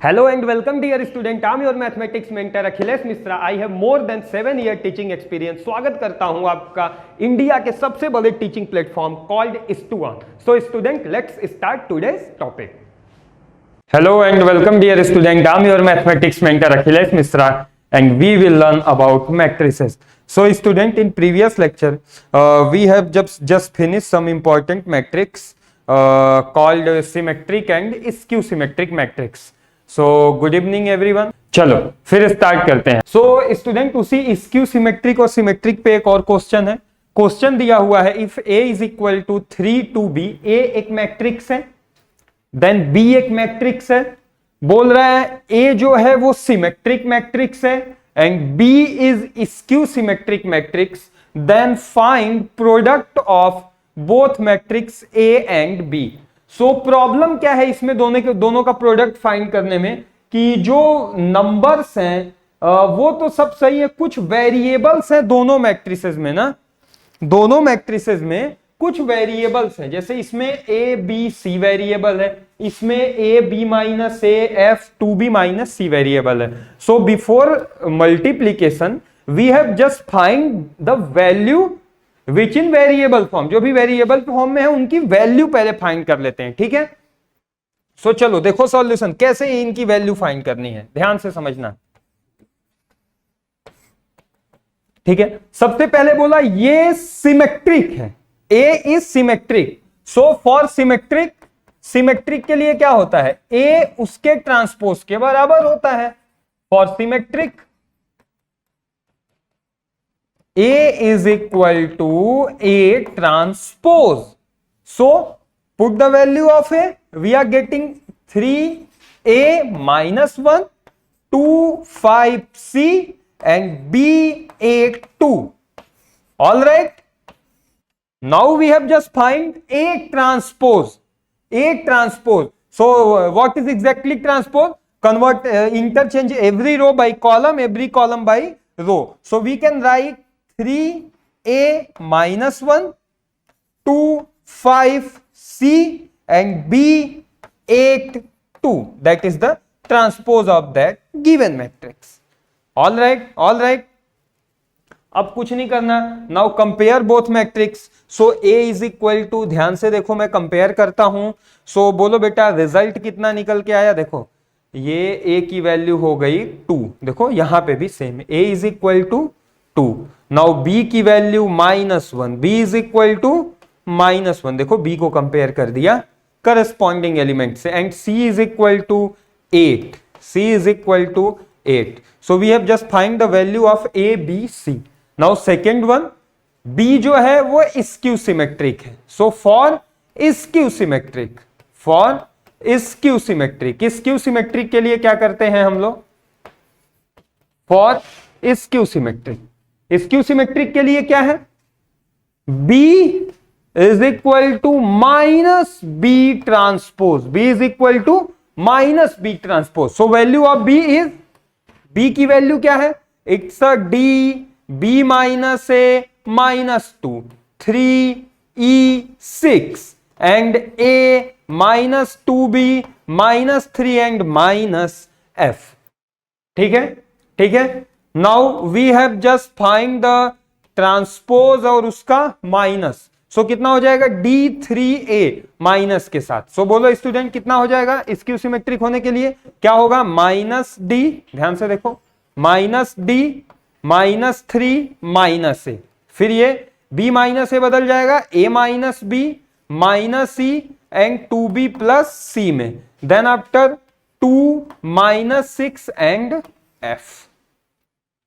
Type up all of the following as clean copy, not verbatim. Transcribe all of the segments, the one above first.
Hello and welcome dear student. I'm your mathematics mentor Akhilesh Misra. I have more than 7 year teaching experience. स्वागत करता हूं आपका India के सबसे बड़े teaching platform called Stuon. So student, let's start today's topic. Hello and welcome dear student. I'm your mathematics mentor Akhilesh Misra and we will learn about matrices. So student, in previous lecture we have just finished some important matrix called symmetric and skew symmetric matrix. So good evening everyone. चलो फिर start करते हैं। So student, उसी skew symmetric और symmetric पे एक और question है। क्वेश्चन दिया हुआ है if A is equal to 3 to B, A एक मैट्रिक्स है, देन B एक मैट्रिक्स है। बोल रहा है A जो है वो सिमेट्रिक मैट्रिक्स है and B is skew symmetric matrix, then find product of both matrix A and B। So problem क्या है इसमें दोनों का प्रोडक्ट फाइंड करने में कि जो नंबर्स हैं वो तो सब सही है, कुछ वेरिएबल्स हैं दोनों मैट्रिसेस में ना, दोनों मैट्रिसेस में कुछ वेरिएबल्स हैं। जैसे इसमें ए बी सी वेरिएबल है, इसमें A B minus A F 2b minus C variable है। So before multiplication we have just find the value which in variable form, जो भी वेरिएबल फॉर्म में है उनकी वैल्यू पहले फाइंड कर लेते हैं, ठीक है। सो चलो देखो सॉल्यूशन कैसे इनकी वैल्यू फाइंड करनी है, ध्यान से समझना, ठीक है। सबसे पहले बोला ये सिमेट्रिक है, A is symmetric. So for symmetric, symmetric के लिए क्या होता है, ए उसके ट्रांसपोज के बराबर होता है। For symmetric A is equal to A transpose. So put the value of A. We are getting 3A minus 1, 2, 5C and B 8, 2. All right. Now we have just find A transpose. A transpose. So what is exactly transpose? Convert, interchange every row by column, every column by row. So we can write 3A minus 1, 2, 5C and B 8, 2. That is the transpose of that given matrix. All right, all right. अब कुछ नहीं करना। Now compare both matrix. So A is equal to, ध्यान से देखो मैं compare करता हूं। So बोलो बेटा रिजल्ट कितना निकल के आया, देखो ये A की वैल्यू हो गई 2, देखो यहां पे भी सेम है, A is equal to 2। Now B की value -1, B is equal to -1, देखो B को कंपेयर कर दिया करस्पॉन्डिंग एलिमेंट से, and C is equal to 8, C is equal to 8। So we have just find the value of A B C। Now second one, B जो है वो skew symmetric है। So for skew symmetric, for skew symmetric, skew symmetric के लिए क्या करते हैं हम लोग, for skew symmetric, skew symmetric के लिए क्या है, B is equal to minus B transpose, B is equal to minus B transpose. So value of B is, B की वैल्यू क्या है, it's a D B minus A minus 2, 3E 6 and A minus 2B minus 3 and minus F, ठीक है, ठीक है। Now we have just find the transpose और उसका minus. सो कितना हो जाएगा, D3A माइनस के साथ। सो बोलो स्टूडेंट कितना हो जाएगा, स्क्यू सिमेट्रिक होने के लिए क्या होगा, -D, ध्यान से देखो, -D -3 -A, फिर ये B माइनस ए बदल जाएगा A minus B minus C and 2B plus C में, then after 2 -6 and F।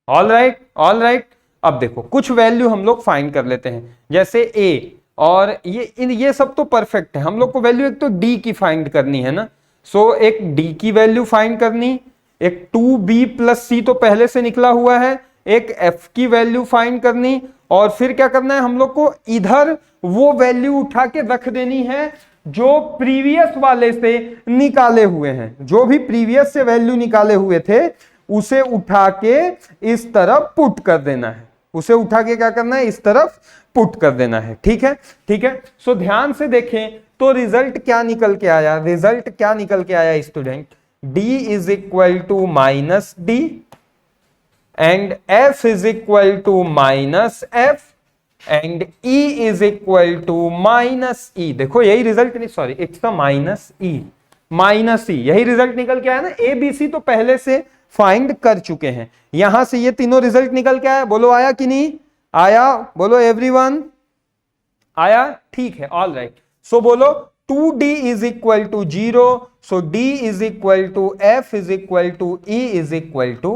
All right, all right. अब देखो कुछ वैल्यू हम लोग फाइंड कर लेते हैं, जैसे A और ये सब तो परफेक्ट है, हम लोग को वैल्यू एक तो D की फाइंड करनी है ना। सो एक D की वैल्यू फाइंड करनी, एक 2B प्लस C तो पहले से निकला हुआ है, एक F की वैल्यू फाइंड करनी, और फिर क्या करना है हम लोग को, इधर वो वैल्यू उठा के रख देनी है जो प्रीवियस वाले से निकाले हुए हैं, जो भी प्रीवियस से वैल्यू निकाले हुए थे उसे उठा के इस तरफ पुट कर देना है, उसे उठा के क्या करना है, इस तरफ पुट कर देना है, ठीक है, ठीक है। सो ध्यान से देखें तो रिजल्ट क्या निकल के आया, रिजल्ट क्या निकल के आया student, d is equal to minus d and f is equal to minus f and e is equal to minus e। देखो यही रिजल्ट नहीं, सॉरी इट्स द माइनस ई, यही रिजल्ट निकल के आया ना। ए बी सी तो पहले से फाइंड कर चुके हैं, यहां से ये तीनों रिजल्ट निकल के आया। बोलो आया कि नहीं आया, बोलो एवरीवन आया, ठीक है, ऑल राइट। सो बोलो 2d is equal to 0, so d is equal to f is equal to e is equal to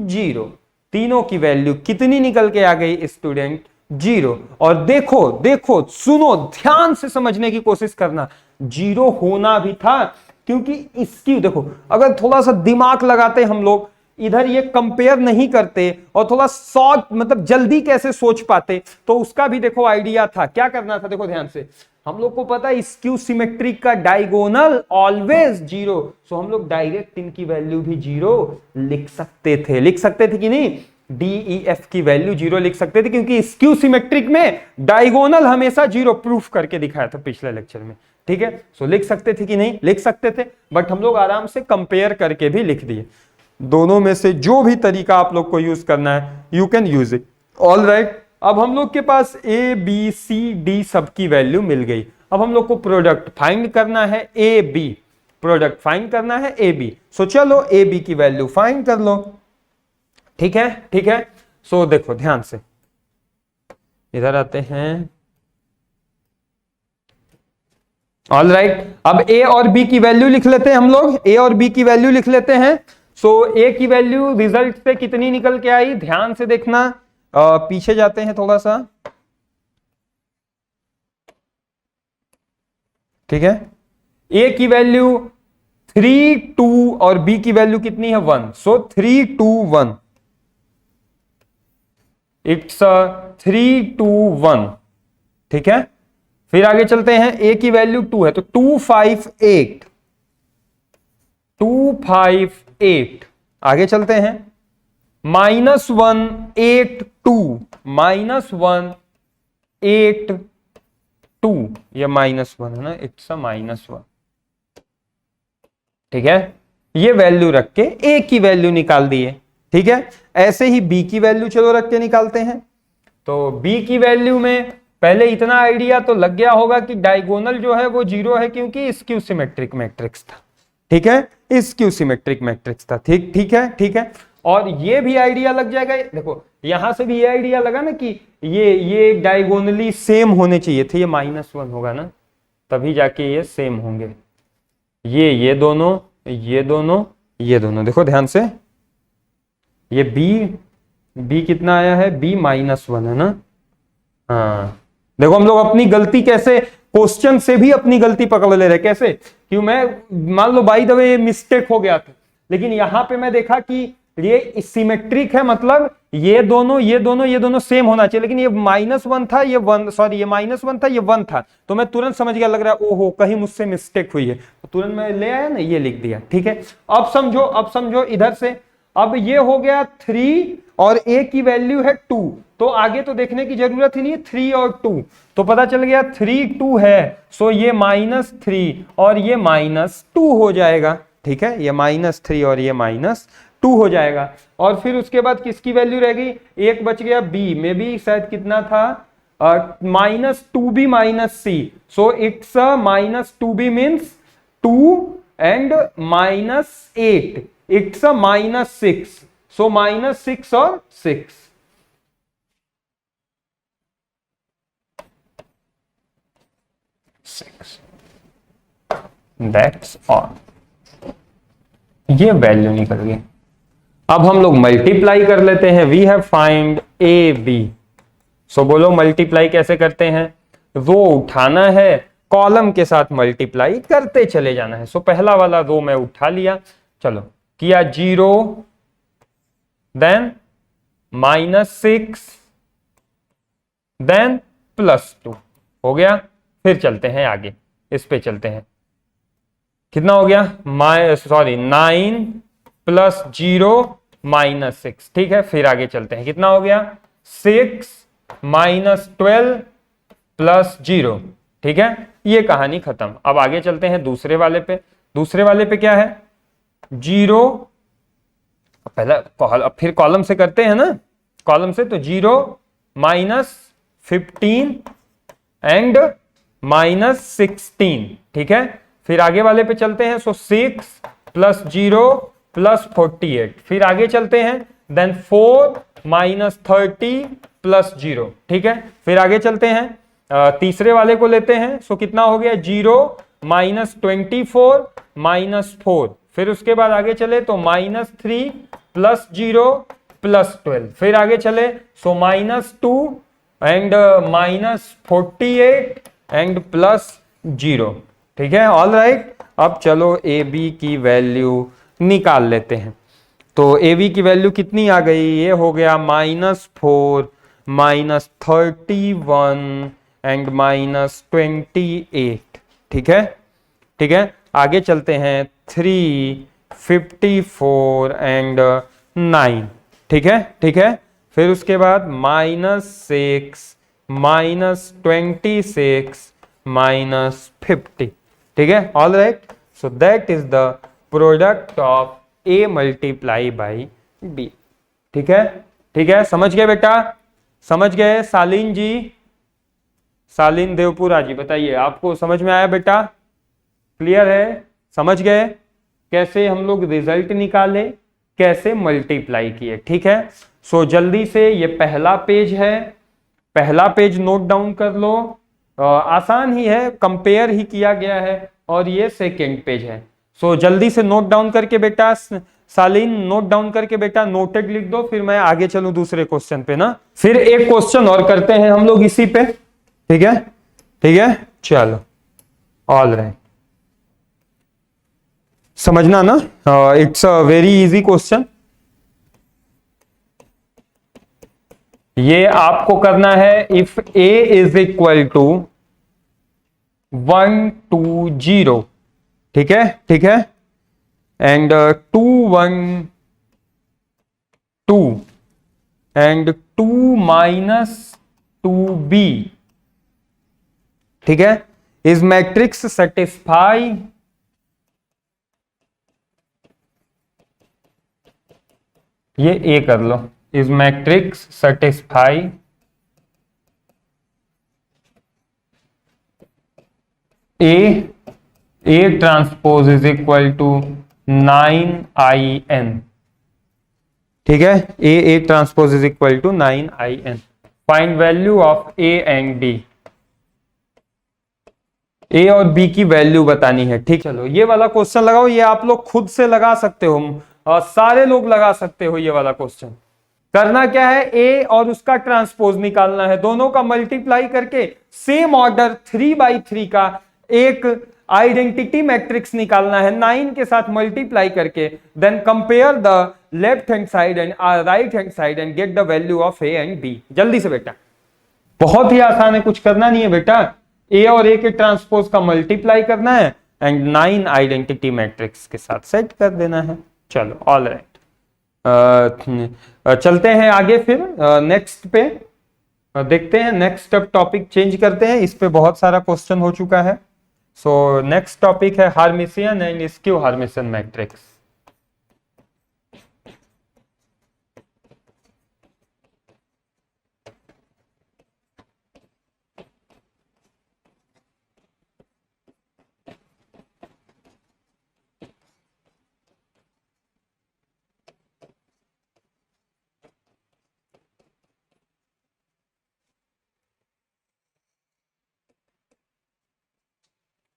0। तीनों की वैल्यू कितनी निकल के आ गई स्टूडेंट, 0। और देखो देखो सुनो, ध्यान से समझने की कोशिश करना, 0 होना भी था, क्योंकि इसकी देखो अगर थोड़ा सा दिमाग लगाते हम लोग, इधर ये कंपेयर नहीं करते और थोड़ा शॉर्ट मतलब जल्दी कैसे सोच पाते, तो उसका भी देखो आइडिया था। क्या करना था, देखो ध्यान से, हम लोग को पता है स्क्यू सिमेट्रिक का डायगोनल ऑलवेज 0, सो हम लोग डायरेक्ट इनकी वैल्यू भी 0 लिख सकते थे कि नहीं, डी ई एफ की वैल्यू 0 लिख सकते थे, क्योंकि स्क्यू सिमेट्रिक में डायगोनल हमेशा 0 प्रूफ करके दिखाया था पिछले लेक्चर में, ठीक है। सो लिख सकते थे कि नहीं, लिख सकते थे, बट हम लोग आराम से कंपेयर करके भी लिख दिए। दोनों में से जो भी तरीका आप लोग को यूज करना है, you can use it, all right. अब हम लोग के पास ए बी सी डी सबकी वैल्यू मिल गई। अब हम लोग को प्रोडक्ट फाइंड करना है ए बी, प्रोडक्ट फाइंड करना है ए बी। सो चलो ए बी की वैल्यू फाइंड कर लो, ठीक है, ठीक है। सो देखो ध्यान से, इधर आते हैं, ऑल राइट। अब ए और बी की वैल्यू लिख लेते हैं हम लोग, ए और बी की वैल्यू लिख लेते हैं। सो ए की वैल्यू रिजल्ट से कितनी निकल के आई, ध्यान से देखना, पीछे जाते हैं थोड़ा सा, ठीक है। ए की वैल्यू 3 2 और बी की वैल्यू कितनी है 1, सो 3 2 1, इट्स 3 2 1, ठीक है। फिर आगे चलते हैं, ए की वैल्यू 2 है तो 2 5 8, 2 5 8। आगे चलते हैं, -1 8 2, -1 8 2, ये -1 है ना, इट्स अ -1, ठीक है। ये वैल्यू रख के ए की वैल्यू निकाल दिए, ठीक है। ऐसे ही बी की वैल्यू चलो रख के निकालते हैं। तो बी की वैल्यू में पहले इतना आइडिया तो लग गया होगा कि डायगोनल जो है वो 0 है, क्योंकि स्क्यू सिमेट्रिक मैट्रिक्स था, ठीक है, स्क्यू सिमेट्रिक मैट्रिक्स था, ठीक ठीक है, ठीक है। और ये भी आइडिया लग जाएगा, देखो यहां से भी ये आइडिया लगा ना कि ये डायगोनली सेम होने चाहिए थे, ये -1 होगा ना, तभी जाके ये सेम होंगे, ये दोनों, ये दोनों, ये दोनों। देखो ध्यान से, ये बी कितना आया है, बी -1 है ना, हाँ। देखो हम लोग अपनी गलती कैसे, क्वेश्चन से भी अपनी गलती पकड़ ले रहे, कैसे, क्यों मैं मान लो बाय द वे ये मिस्टेक हो गया था, लेकिन यहां पे मैं देखा कि ये सिमेट्रिक है, मतलब ये दोनों सेम होना चाहिए, लेकिन ये -1 था, ये 1, सॉरी ये -1 था, ये 1 था, तो मैं तुरंत समझ गया, लग रहा है ओहो कहीं मुझसे मिस्टेक हुई है, तो तुरंत मैं ले आया ना, ये लिख दिया, ठीक है। अब समझो इधर से, अब ये हो गया 3 और ए की वैल्यू है 2, तो आगे तो देखने की जरूरत ही नहीं है, 3 और 2, तो पता चल गया 3 2 है, सो ये -3 और ये -2 हो जाएगा, ठीक है, ये -3 और ये -2 हो जाएगा। और फिर उसके बाद किसकी वैल्यू रह गई, एक बच गया बी में भी शायद कितना था, -2b -c, so it's -2b means 2 and -8, it's -6, सो -6 और 6, दैट्स ऑल, ये वैल्यू निकल गई। अब हम लोग मल्टीप्लाई कर लेते हैं, we have find A B. So बोलो मल्टीप्लाई कैसे करते हैं, रो उठाना है, कॉलम के साथ मल्टीप्लाई करते चले जाना है। सो पहला वाला रो मैं उठा लिया, चलो किया 0, देन -6, देन +2 हो गया। फिर चलते हैं आगे, इस पे चलते हैं, कितना हो गया, 9 + 0 -6, ठीक है। फिर आगे चलते हैं, कितना हो गया, 6 -12 + 0, ठीक है। ये कहानी खत्म। अब आगे चलते हैं दूसरे वाले पे। दूसरे वाले पे क्या है, जीरो, पहला फिर कॉलम से करते हैं ना, कॉलम से तो 0 -15 एंड -16, ठीक है। फिर आगे वाले पे चलते हैं, सो 6 + 0 + 48। फिर आगे चलते हैं, देन 4 -30 + 0, ठीक है। फिर आगे चलते हैं, तीसरे वाले को लेते हैं, सो कितना हो गया 0 -24 -4। फिर उसके बाद आगे चले तो -3 + 0 + 12। फिर आगे चले सो -2 एंड -48 एंड +0, ठीक है। ऑल राइट, अब चलो ए बी की वैल्यू निकाल लेते हैं। तो ए बी की वैल्यू कितनी आ गई, ये हो गया -4 -31 एंड -28, ठीक है, ठीक है। आगे चलते हैं 3 54 एंड 9, ठीक है, ठीक है। फिर उसके बाद -6 -26 -50, ठीक है। All right, so that is the product of A multiply by B, ठीक है, ठीक है। समझ गए बेटा, समझ गए। सालिन जी, सालिन देवपुरा जी, बताइए आपको समझ में आया बेटा, क्लियर है, समझ गए कैसे हम लोग रिजल्ट निकाले, कैसे मल्टीप्लाई किए, ठीक है। सो जल्दी से, ये पहला पेज है, पहला पेज नोट डाउन कर लो, आसान ही है, कंपेयर ही किया गया है, और ये सेकेंड पेज है। सो जल्दी से नोट डाउन करके बेटा, सालिन नोट डाउन करके बेटा नोटेड लिख दो, फिर मैं आगे चलूं दूसरे क्वेश्चन पे ना। फिर एक क्वेश्चन और करते हैं हम लोग इसी पे, ठीक है, ठीक है, चलो। ऑल राइट, समझना ना, it's a very easy question. ये आपको करना है, if A is equal to 1 2 0, ठीक है, ठीक है, एंड 2 1 2 एंड 2 -2b, ठीक है, इज मैट्रिक्स सेटिस्फाई ये ए कर लो, is matrix satisfy A transpose is equal to 9in, ठीक है, A transpose is equal to 9in। Find value of A and B, A और बी की वैल्यू बतानी है, ठीक। चलो ये वाला क्वेश्चन लगाओ, ये आप लोग खुद से लगा सकते हो, सारे लोग लगा सकते हो ये वाला क्वेश्चन। करना क्या है, ए और उसका ट्रांसपोज निकालना है, दोनों का मल्टीप्लाई करके सेम ऑर्डर 3/3 का एक आइडेंटिटी मैट्रिक्स निकालना है, 9 के साथ मल्टीप्लाई करके, then compare the left hand side and right hand side and get the value of A and B. जल्दी से बेटा, बहुत ही आसान है, कुछ करना नहीं है बेटा, ए और ए के ट्रांसपोज का मल्टीप्लाई करना है एंड 9 आइडेंटिटी मैट्रिक्स के साथ सेट कर देना है। चलो ऑल राइट, चलते हैं आगे, फिर नेक्स्ट पे देखते हैं, नेक्स्ट अब टॉपिक चेंज करते हैं, इस पे बहुत सारा क्वेश्चन हो चुका है। सो नेक्स्ट टॉपिक है हार्मिशियन एंड स्क्यू हार्मिशियन मैट्रिक्स।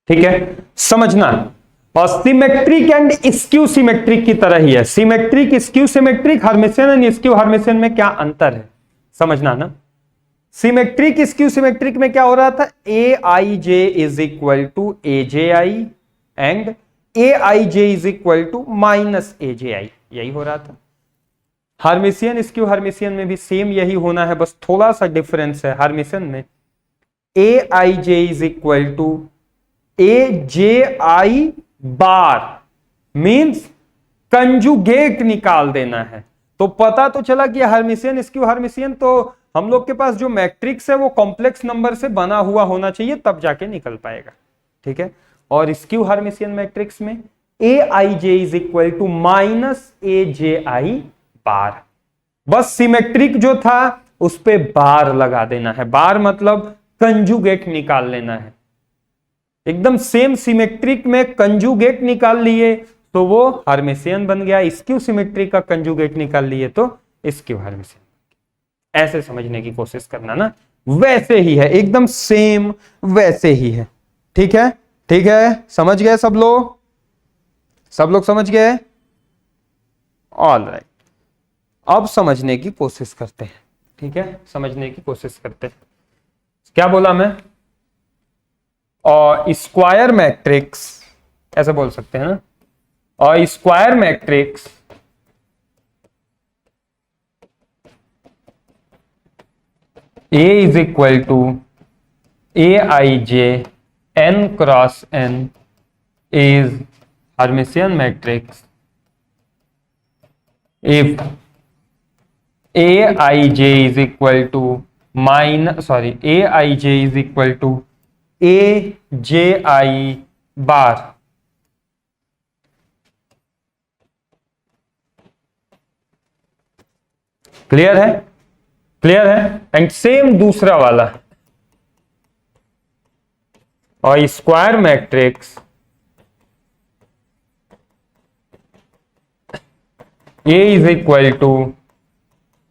ठीक है, समझना, और सिमेट्रिक एंड स्क्यू सिमेट्रिक की तरह ही है। Symmetric skew symmetric, Hermitian and skew Hermitian में क्या अंतर है, समझना ना। सिमेट्रिक स्क्यू सिमेट्रिक में क्या हो रहा था, A I J is equal to A J I and A I J is equal to minus A J I, यही हो रहा था। हार्मिशियन स्क्यू हार्मिशियन में भी सेम यही होना है, बस थोड़ा सा डिफरेंस है। हार्मिशियन में A I J is equal to A J I bar, means conjugate निकाल देना है। तो पता तो चला कि हार्मिशियन स्क्यू हार्मिशियन, तो हम लोग के पास जो मैट्रिक्स है वो कॉम्प्लेक्स नंबर से बना हुआ होना चाहिए, तब जाके निकल पाएगा, ठीक है। और स्क्यू हार्मिशियन मैट्रिक्स में A I J is equal to minus A J I बार। बस सिमेट्रिक जो था उस पे बार लगा देना है, बार मतलब कंजुगेट निकाल लेना है। एकदम सेम सिमेट्रिक में कंजुगेट निकाल लिए तो वो हर्मिशियन बन गया, स्क्यू सिमेट्रिक का कंजुगेट निकाल लिए तो स्क्यू हर्मिशियन। ऐसे समझने की कोशिश करना ना, वैसे ही है, एकदम सेम वैसे ही है। ठीक है, ठीक है, समझ गए सब लोग? सब लोग समझ गए? ऑल राइट, अब समझने की कोशिश करते हैं। ठीक है, समझने की कोशिश करते हैं। क्या बोला मैं? और स्क्वायर मैट्रिक्स ऐसे बोल सकते हैं ना, और square matrix A is equal to A I J N cross N is Hermitian matrix if A I J is equal to A I J is equal to A J I bar. Clear है? Clear है? And same दूसरा वाला, और square matrix A is equal to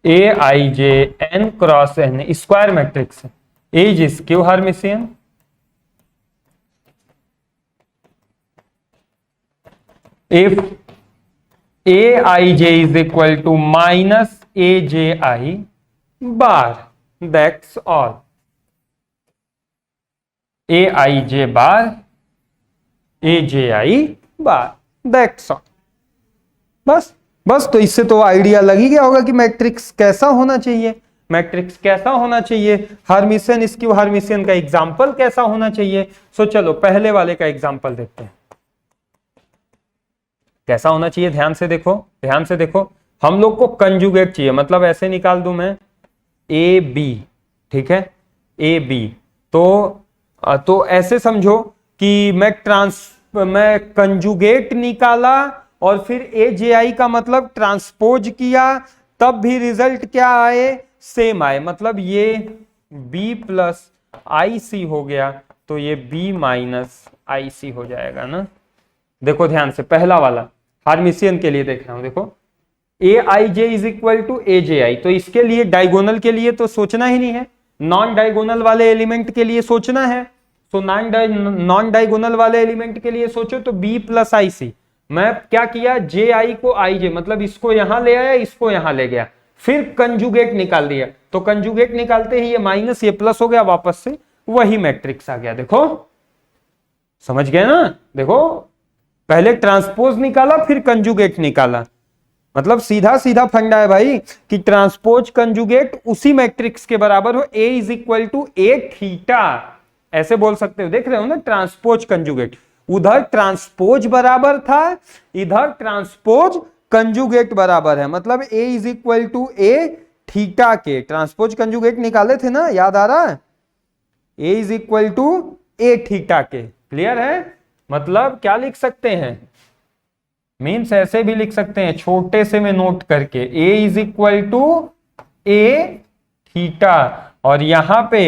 A I J N cross N, square matrix A is skew Hermitian if A I J is equal to minus A J I bar, that's all. A I J bar, A J I bar, that's all. बस बस, तो इससे तो idea लग ही गया होगा कि matrix कैसा होना चाहिए, मैट्रिक्स कैसा होना चाहिए, हर्मिशियन स्क्यू हर्मिशियन का एग्जाम्पल कैसा होना चाहिए। सो चलो पहले वाले का एग्जाम्पल देखते हैं कैसा होना चाहिए। ध्यान से देखो, ध्यान से देखो, हम लोग को कंजुगेट चाहिए, मतलब ऐसे निकाल दूं मैं ए बी, ठीक है, ए बी। तो ऐसे समझो कि मैं कंजुगेट निकाला और फिर ए जे आई का मतलब ट्रांसपोज किया, तब भी रिजल्ट क्या आए? सेम आए। मतलब ये b प्लस आई सी हो गया तो ये b माइनस आई सी हो जाएगा ना। देखो ध्यान से, पहला वाला हार्मिशियन के लिए देख रहा हूं, देखो ए I J is equal to A J आई, तो इसके लिए डायगोनल के लिए तो सोचना ही नहीं है, नॉन डायगोनल वाले एलिमेंट के लिए सोचना है। तो नॉन डायगोनल वाले एलिमेंट के लिए सोचो तो b प्लस आई सी। मैं क्या किया, जे आई को आई जे, मतलब इसको यहां ले आया, इसको यहां ले गया, फिर कंजुगेट निकाल दिया। तो कंजुगेट निकालते ही ये माइनस ये प्लस हो गया, वापस से वही मैट्रिक्स आ गया। देखो समझ गए ना? देखो पहले ट्रांसपोज निकाला फिर कंजुगेट निकाला, मतलब सीधा सीधा फंडा है भाई कि ट्रांसपोज कंजुगेट उसी मैट्रिक्स के बराबर हो। A is equal to A theta, ऐसे बोल सकते हो। देख रहे हो ना, ट्रांसपोज कंजुगेट, उधर ट्रांसपोज बराबर था, इधर ट्रांसपोज कंजुगेट बराबर है, मतलब A is equal to A theta के। ट्रांसपोज कंजुगेट निकाले थे ना, याद आ रहा है? A is equal to A theta के। क्लियर है? मतलब क्या लिख सकते हैं, मीन्स ऐसे भी लिख सकते हैं, छोटे से में नोट करके, A is equal to A theta, और यहां पे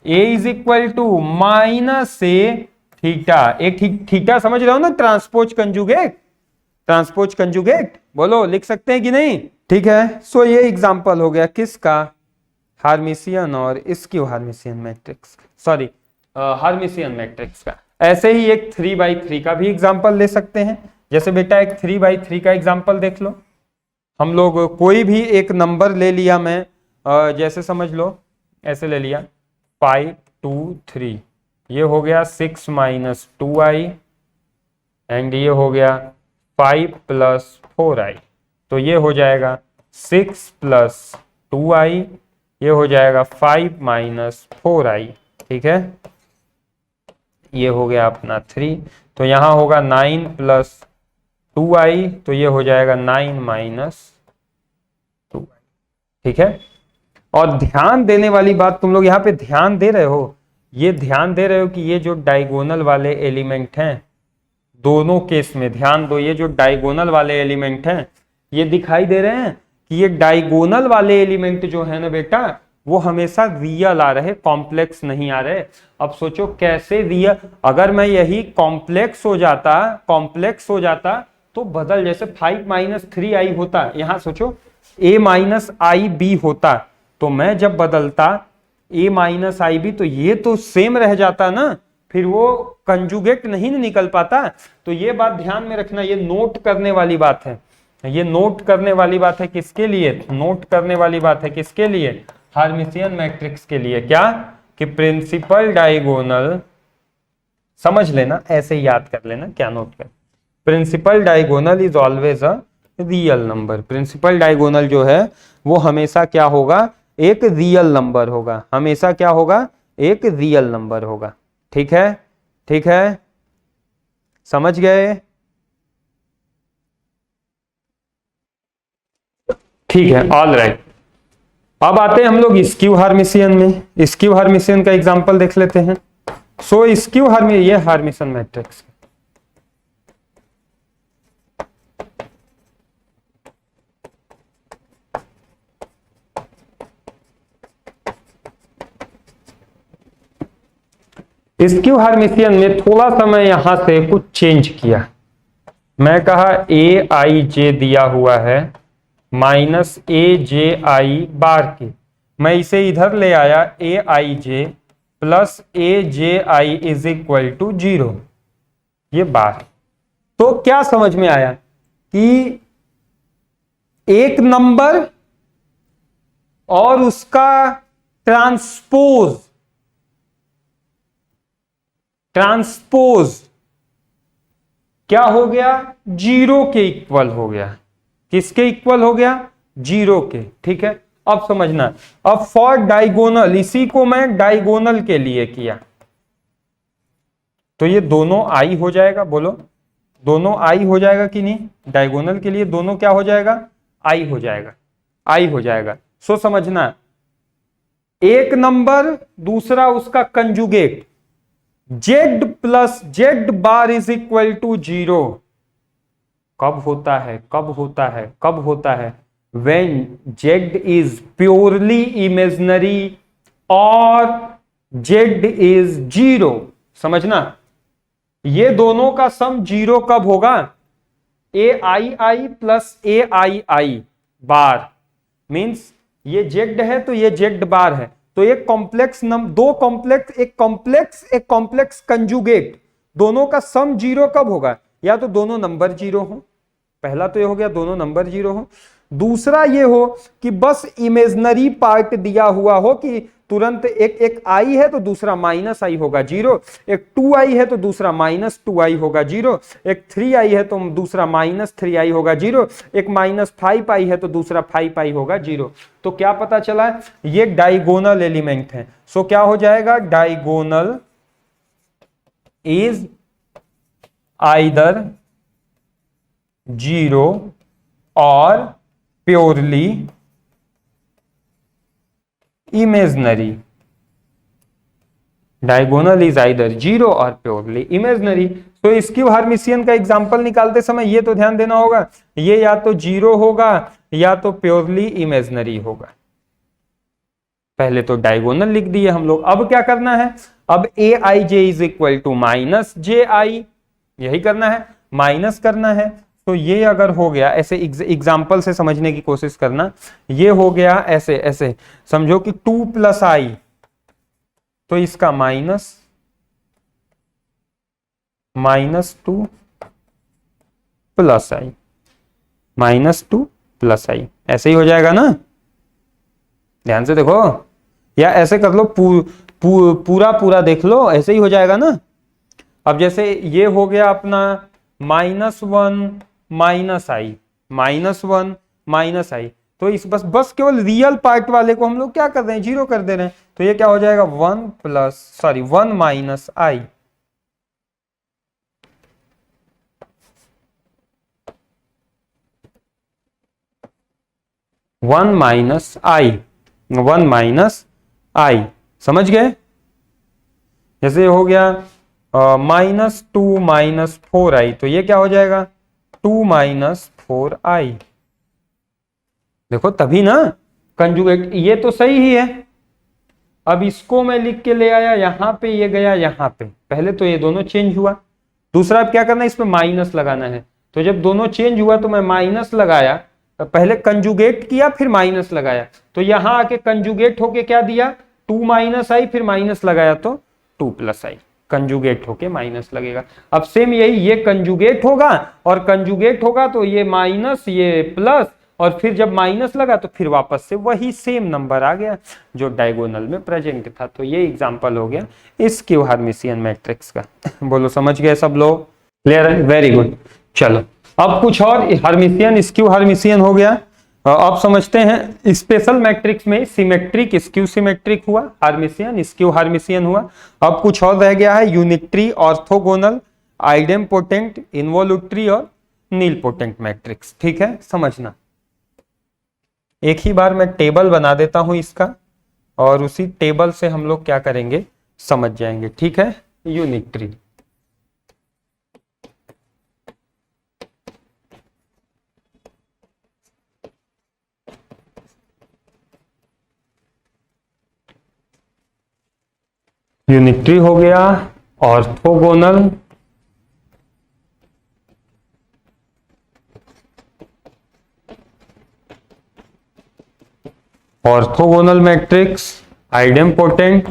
A is equal to minus A theta. एक थीटा समझ रहे हो ना, ट्रांसपोज कंजुगेट, ट्रांसपोज कंजुगेट बोलो, लिख सकते हैं कि नहीं? ठीक है। सो ये एग्जांपल हो गया किसका, हार्मिशियन और स्क्यू हार्मिशियन मैट्रिक्स, सॉरी हार्मिशियन मैट्रिक्स का। ऐसे ही एक 3x3 का भी एग्जांपल ले सकते हैं। जैसे बेटा एक 3x3 का एग्जांपल देख लो, हम लोग कोई भी एक नंबर ले लिया, मैं जैसे समझ लो ऐसे ले लिया 5 2 3, ये हो गया 6 माइनस 2i, एंड ये हो गया 5 प्लस 4i, तो ये हो जाएगा 6 प्लस 2i, ये हो जाएगा 5 माइनस 4i। ठीक है, ये हो गया अपना 3, तो यहां होगा 9 प्लस 2i, तो ये हो जाएगा 9 माइनस 2i। ठीक है, और ध्यान देने वाली बात, तुम लोग यहाँ पे ध्यान दे रहे हो, ये ध्यान दे रहे हो कि ये जो डायगोनल वाले एलिमेंट हैं दोनों केस में ध्यान दो, ये जो डायगोनल वाले एलिमेंट हैं ये दिखाई दे रहे हैं कि ये डायगोनल वाले एलिमेंट जो है ना बेटा वो हमेशा रियल आ रहे, कॉम्प्लेक्स नहीं आ रहे। अब सोचो कैसे रियल, अगर मैं यही कॉम्प्लेक्स हो जाता तो बदल, जैसे 5 - 3i होता, यहां सोचो a - ib होता, तो मैं जब बदलता a - ib तो ये तो सेम रह जाता ना, फिर वो कंजुगेट नहीं निकल पाता। तो ये बात ध्यान में रखना, ये नोट करने वाली बात है, ये नोट करने वाली बात है। किसके लिए नोट करने वाली बात है? किसके लिए? हार्मिशियन मैट्रिक्स के लिए। क्या कि प्रिंसिपल डायगोनल, समझ लेना, ऐसे याद कर लेना, क्या नोट कर, principal diagonal is always a real number. Principal diagonal जो है वो हमेशा क्या होगा? एक रियल नंबर होगा, हमेशा क्या होगा? एक रियल नंबर होगा। ठीक है, ठीक है, समझ गए? ठीक है, ऑल राइट। अब आते हैं हम लोग स्क्यू हार्मिशियन में। स्क्यू हार्मिशियन का एग्जांपल देख लेते हैं। सो स्क्यू हार्मिशियन, ये हार्मिशियन मैट्रिक्स, स्क्यू हार्मिशियन में थोड़ा सा मैं यहां से कुछ चेंज किया। मैं कहा ए आई जे दिया हुआ है माइनस ए जे आई बार के, मैं इसे इधर ले आया A I J plus A J I is equal to 0, ये बार। तो क्या समझ में आया कि एक नंबर और उसका ट्रांसपोज क्या हो गया? 0 के इक्वल हो गया। किसके इक्वल हो गया? 0 के। ठीक है, अब समझना। अब फॉर डायगोनल, इसी को मैं डायगोनल के लिए किया, तो ये दोनों आई हो जाएगा। बोलो, दोनों आई हो जाएगा कि नहीं? डायगोनल के लिए दोनों क्या हो जाएगा? आई हो जाएगा, आई हो जाएगा। सो समझना, एक नंबर दूसरा उसका conjugate, Z plus Z bar is equal to 0 कब होता है? कब होता है? कब होता है? when z is purely imaginary और z is 0। समझना, ये दोनों का सम 0 कब होगा? ए आई आई प्लस ए आई आई बार, मीन्स ये z है तो ये z बार है, तो एक कॉम्प्लेक्स दो कॉम्प्लेक्स, एक कॉम्प्लेक्स कंजुगेट, दोनों का सम 0 कब होगा? या तो दोनों नंबर 0 हो, पहला तो ये हो गया दोनों नंबर 0 हो, दूसरा ये हो कि बस इमेजनरी पार्ट दिया हुआ हो कि तुरंत एक आई है तो दूसरा माइनस आई होगा 0, एक 2i है तो दूसरा माइनस 2i होगा 0, एक 3i है तो दूसरा माइनस 3i होगा 0, एक माइनस 5i है तो दूसरा 5i होगा 0। तो क्या पता चला? ये डायगोनल एलिमेंट है। सो क्या हो जाएगा? डायगोनल इज आइदर 0 और purely imaginary. Diagonal is either 0 और प्योरली इमेजनरी। तो इसकी हार्मिशियन का एग्जांपल निकालते समय ये तो ध्यान देना होगा, ये या तो 0 होगा या तो प्योरली इमेजनरी होगा। पहले तो डायगोनल लिख दिए हम लोग, अब क्या करना है? अब ए I J is equal to minus J I, यही करना है, माइनस करना है। तो ये अगर हो गया, ऐसे एग्जाम्पल से समझने की कोशिश करना, ये हो गया ऐसे, ऐसे समझो कि 2 प्लस आई, तो इसका माइनस 2 प्लस आई, -2 प्लस आई, ऐसे ही हो जाएगा ना? ध्यान से देखो, या ऐसे कर लो, पूरा देख लो, ऐसे ही हो जाएगा ना? अब जैसे ये हो गया अपना -1 -i, -1 -i, तो इस बस केवल रियल पार्ट वाले को हम लोग क्या कर रहे हैं? 0 कर दे रहे हैं। तो ये क्या हो जाएगा? 1 minus i, one minus i, समझ गए? जैसे हो गया -2 - 4i, तो ये क्या हो जाएगा 2 - 4i। देखो तभी ना कंजुगेट, ये तो सही ही है। अब इसको मैं लिख के ले आया यहां पे, ये गया यहां पे, पहले तो ये दोनों चेंज हुआ। दूसरा अब क्या करना है, इसमें माइनस लगाना है। तो जब दोनों चेंज हुआ तो मैं माइनस लगाया, पहले कंजुगेट किया फिर माइनस लगाया, तो यहां आके कंजुगेट होके क्या दिया 2 - i, फिर माइनस लगाया तो 2 + i, कंजुगेट होके माइनस लगेगा। अब सेम यही, ये कंजुगेट होगा और कंजुगेट होगा तो ये माइनस ये प्लस, और फिर जब माइनस लगा तो फिर वापस से वही सेम नंबर आ गया जो डायगोनल में प्रेजेंट था। तो ये एग्जांपल हो गया स्क्यू हार्मिसियन मैट्रिक्स का। बोलो समझ गए सब लोग? क्लियर है? Very good. चलो अब कुछ और, हार्मिसियन स्क्यू हार्मिसियन हो गया। अब समझते हैं स्पेशल मैट्रिक्स में सिमेट्रिक स्क्यू सिमेट्रिक हुआ, हार्मिसियन स्क्यू हार्मिसियन हुआ। अब कुछ और रह गया है, यूनिटरी, ऑर्थोगोनल, आइडेम्पोटेंट, इन्वोल्यूटरी और नीलपोटेंट मैट्रिक्स। ठीक है, समझना। एक ही बार मैं टेबल बना देता हूं इसका, और उसी टेबल से हम लोग क्या करेंगे समझ जाएंगे। ठीक है, यूनिटरी, यूनिटरी हो गया, orthogonal, orthogonal matrix, idempotent,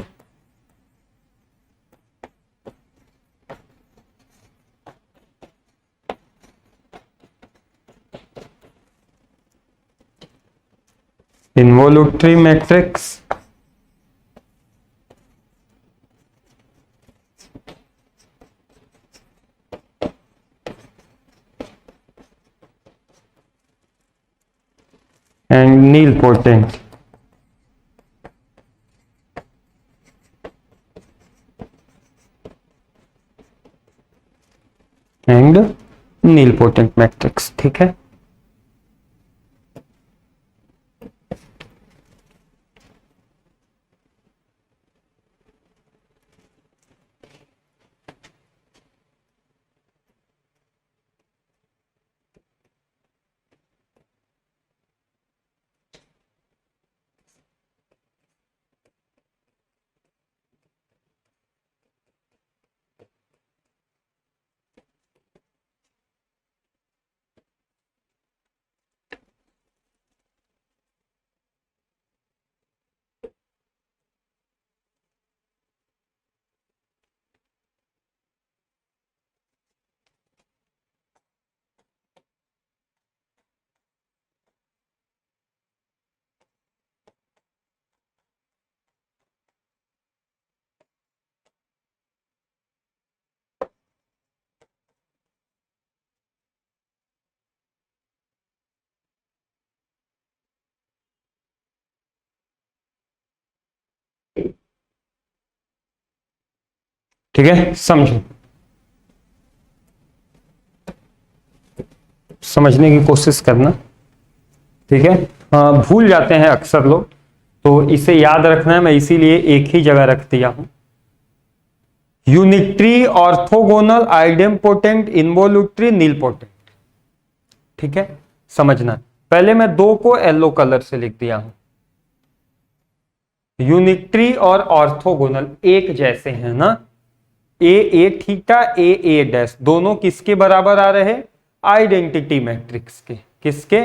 involutory matrix, and nilpotent. And nilpotent matrix. ठीक है, ठीक है, समझो, समझने की कोशिश करना। ठीक है, भूल जाते हैं अक्सर लोग, तो इसे याद रखना है, मैं इसीलिए एक ही जगह रख दिया हूं। Unitary, orthogonal, idempotent, involutory, nilpotent. ठीक है, समझना। पहले मैं दो को येलो कलर से लिख दिया हूं। यूनिटरी और ऑर्थोगोनल एक जैसे हैं ना, ए थीटा ए डैश, दोनों किसके बराबर आ रहे? आइडेंटिटी मैट्रिक्स के। किसके?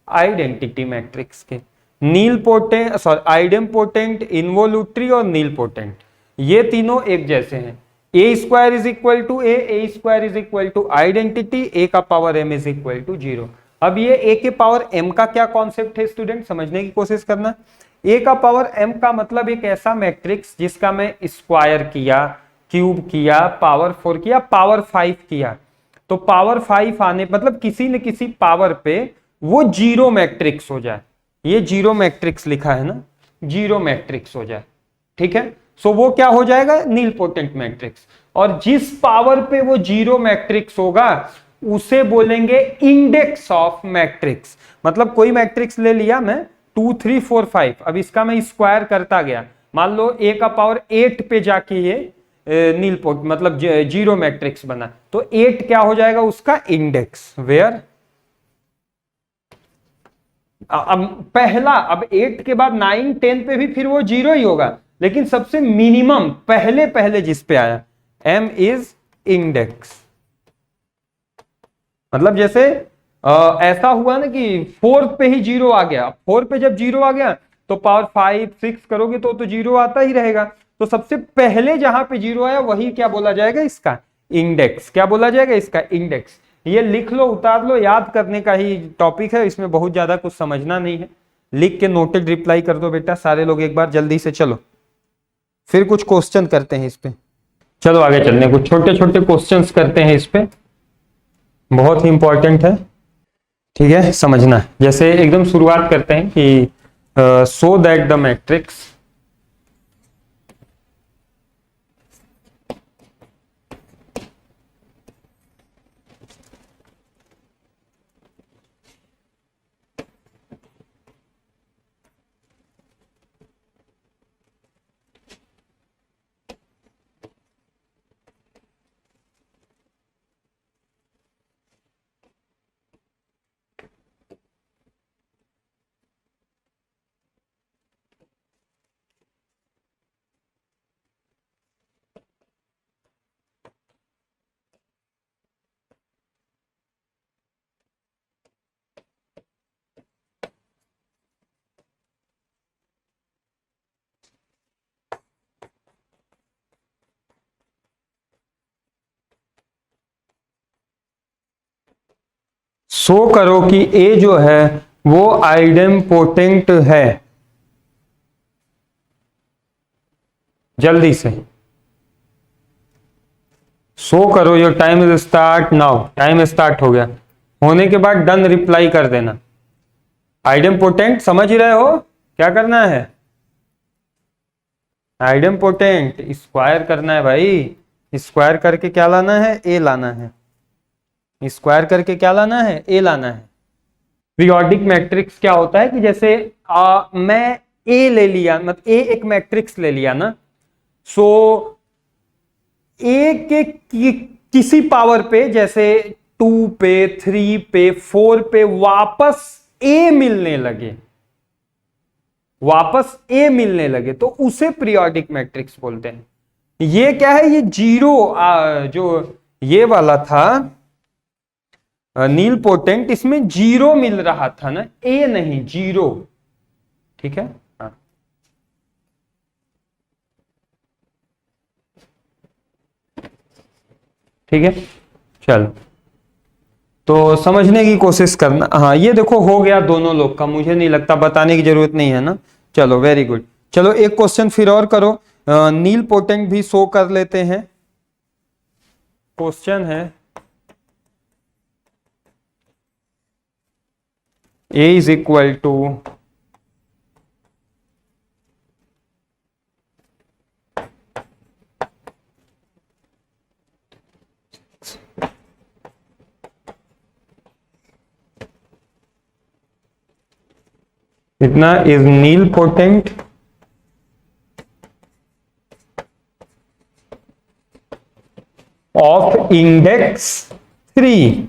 आइडेंटिटी मैट्रिक्स के। नीलपोटेंट, सॉरी, आइडेम्पोटेंट, इन्वोल्यूटरी और नीलपोटेंट, ये तीनों एक जैसे हैं। A square is equal to A square is equal to identity, A का power M is equal to 0। अब ये ए के पावर एम का क्या कॉन्सेप्ट है स्टूडेंट, समझने की कोशिश करना। ए का पावर एम का मतलब एक ऐसा मैट्रिक्स जिसका मैं स्क्वायर किया, क्यूब किया, पावर 4 किया, पावर 5 किया, तो पावर 5 आने मतलब किसी न किसी पावर पे वो जीरो मैट्रिक्स हो जाए। ये जीरो मैट्रिक्स लिखा है ना, जीरो मैट्रिक्स हो जाए। ठीक है, सो वो क्या हो जाएगा? Nilpotent matrix. और जिस पावर पे वो जीरो मैट्रिक्स होगा उसे बोलेंगे इंडेक्स ऑफ मैट्रिक्स। मतलब कोई मैट्रिक्स ले लिया मैं 2 3 4 5, अब इसका मैं स्क्वायर करता गया, मान लो ए का पावर 8 पे जाके ये नील पोर्ट मतलब जीरो मैट्रिक्स बना, तो 8 क्या हो जाएगा उसका इंडेक्स, वेयर अब पहला, अब 8 के बाद 9 10 पे भी फिर वो जीरो ही होगा, लेकिन सबसे मिनिमम पहले पहले जिस पे आया m इज इंडेक्स। मतलब जैसे ऐसा हुआ ना कि 4 पे ही जीरो आ गया, 4 पे जब जीरो आ गया तो पावर 5 6 करोगे तो जीरो आता ही रहेगा, तो सबसे पहले जहां पे जीरो आया वही क्या बोला जाएगा इसका इंडेक्स, क्या बोला जाएगा इसका इंडेक्स। ये लिख लो उतार लो, याद करने का ही टॉपिक है, इसमें बहुत ज्यादा कुछ समझना नहीं है, लिख के नोटेड रिप्लाई कर दो बेटा सारे लोग एक बार जल्दी से। चलो फिर कुछ क्वेश्चन करते हैं इस पे, चलो आगे चलने, कुछ छोटे छोटे क्वेश्चंस करते हैं इस पे, बहुत ही इंपॉर्टेंट है, ठीक है समझना है। जैसे एकदम शुरुआत करते हैं कि so that the matrix show करो कि ए जो है वो आइडेम्पोटेंट है, जल्दी से शो करो, your time is start now, time start हो गया, होने के बाद डन रिप्लाई कर देना। आइडेम्पोटेंट समझ ही रहे हो क्या करना है, आइडेम्पोटेंट स्क्वायर करना है भाई, स्क्वायर करके क्या लाना है ए लाना है, स्क्वायर करके क्या लाना है ए लाना है। पीरियोडिक मैट्रिक्स क्या होता है कि जैसे मैं ए ले लिया, मतलब ए एक मैट्रिक्स ले लिया ना, सो ए के किसी पावर पे जैसे 2 पे 3 पे 4 पे वापस ए मिलने लगे, वापस ए मिलने लगे तो उसे पीरियोडिक मैट्रिक्स बोलते हैं। ये क्या है, ये जीरो जो ये वाला था नील पोटेंट, इसमें जीरो मिल रहा था ना, ए नहीं जीरो, ठीक है हाँ। ठीक है चलो, तो समझने की कोशिश करना। हाँ ये देखो हो गया दोनों लोग का, मुझे नहीं लगता बताने की जरूरत नहीं है ना, चलो वेरी गुड। चलो एक क्वेश्चन फिर और करो, नील पोटेंट भी शो कर लेते हैं। क्वेश्चन है A is equal to इतना is nilpotent of index 3,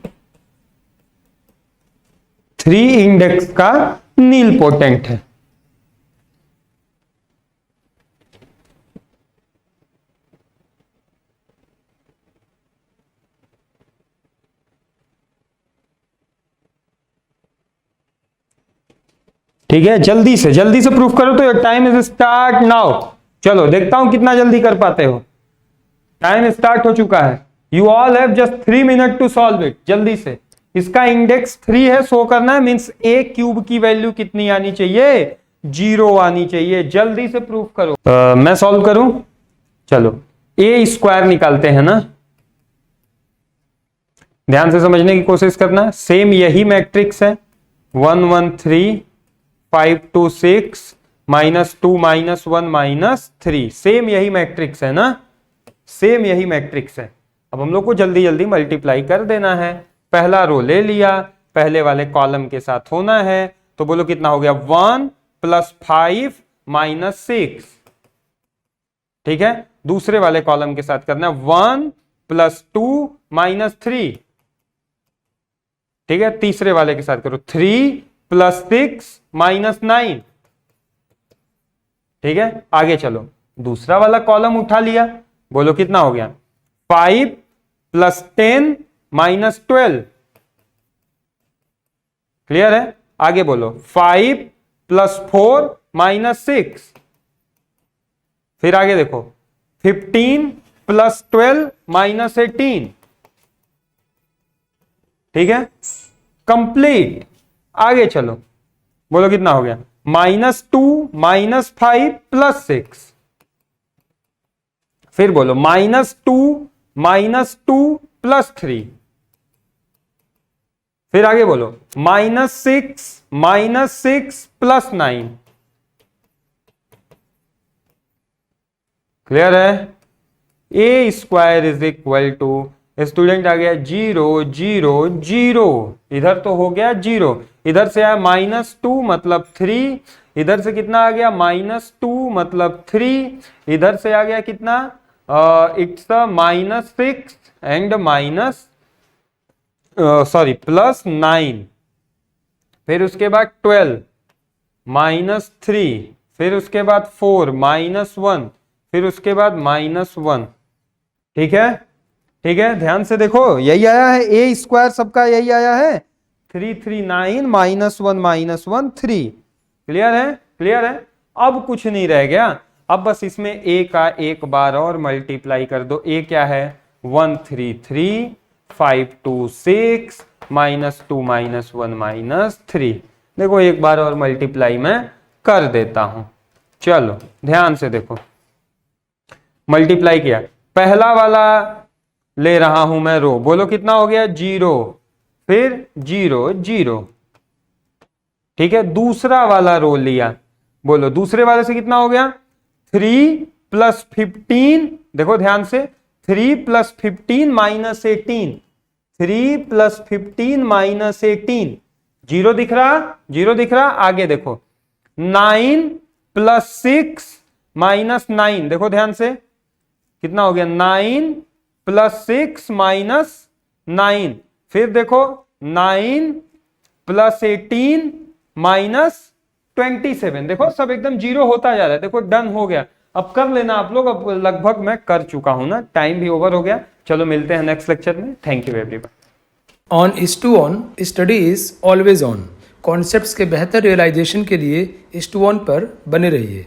3 index का नील पोटेंट है। ठीक है जल्दी से प्रूफ करो, तो टाइम इज स्टार्ट नाउ। चलो देखता हूं कितना जल्दी कर पाते हो, टाइम स्टार्ट हो चुका है, you all have just 3 minute to solve it, जल्दी से। इसका इंडेक्स 3 है, शो करना है, मींस ए क्यूब की वैल्यू कितनी आनी चाहिए, 0 आनी चाहिए, जल्दी से प्रूफ करो। मैं सॉल्व करूं, चलो ए स्क्वायर निकालते हैं ना, ध्यान से समझने की कोशिश करना। सेम यही मैट्रिक्स है, 1 1 3 5 2 6 -2 -1 -3, सेम यही मैट्रिक्स है ना, सेम यही मैट्रिक्स है। अब हम लोग को जल्दी जल्दी मल्टीप्लाई कर देना है, पहला रो ले लिया, पहले वाले कॉलम के साथ होना है, तो बोलो कितना हो गया 1 + 5 - 6, ठीक है। दूसरे वाले कॉलम के साथ करना है, 1 + 2 - 3, ठीक है। तीसरे वाले के साथ करो, 3 + 6 - 9, ठीक है। आगे चलो, दूसरा वाला कॉलम उठा लिया, बोलो कितना हो गया, 5 + 10 - 12, क्लियर है। आगे बोलो 5 + 4 - 6, फिर आगे देखो 15 + 12 - 18, ठीक है, कंप्लीट। आगे चलो, बोलो कितना हो गया, -2 - 5 + 6, फिर बोलो -2 - 2 + 3, फिर आगे बोलो -6 - 6 + 9, क्लियर है। A² = स्टूडेंट आ गया 0 0 0, इधर तो हो गया 0, इधर से आया -2 मतलब 3, इधर से कितना आ गया -2 मतलब 3, इधर से आ गया कितना, इट्स -6 एंड +9, फिर उसके बाद 12 -3, फिर उसके बाद 4 -1, फिर उसके बाद -1, ठीक है, ठीक है। ध्यान से देखो, यही आया है A² सबका, यही आया है 339 -1 -1 3, क्लियर है, क्लियर है। अब कुछ नहीं रह गया, अब बस इसमें A का एक बार और मल्टीप्लाई कर दो। A क्या है, 133 5 2 6 -2 -1 -3, देखो एक बार और मल्टीप्लाई मैं कर देता हूं, चलो ध्यान से देखो, मल्टीप्लाई किया, पहला वाला ले रहा हूं मैं रो, बोलो कितना हो गया 0, फिर 0 0, ठीक है। दूसरा वाला रो लिया, बोलो दूसरे वाले से कितना हो गया, 3 + 15, देखो ध्यान से, 3 + 15 - 18, 3 + 15 - 18, 0 दिख रहा, 0 दिख रहा। आगे देखो 9 + 6 - 9, देखो ध्यान से कितना हो गया, 9 + 6 - 9, फिर देखो 9 + 18 - 27, देखो सब एकदम 0 होता जा रहा है, देखो डन हो गया। अब कर लेना आप लोग, अब लगभग मैं कर चुका हूं ना, टाइम भी ओवर हो गया। चलो मिलते हैं नेक्स्ट लेक्चर में, thank you everyone. On IS2ON study is always on. Concepts के बेहतर रियलाइजेशन के लिए IS2ON पर बने रहिए।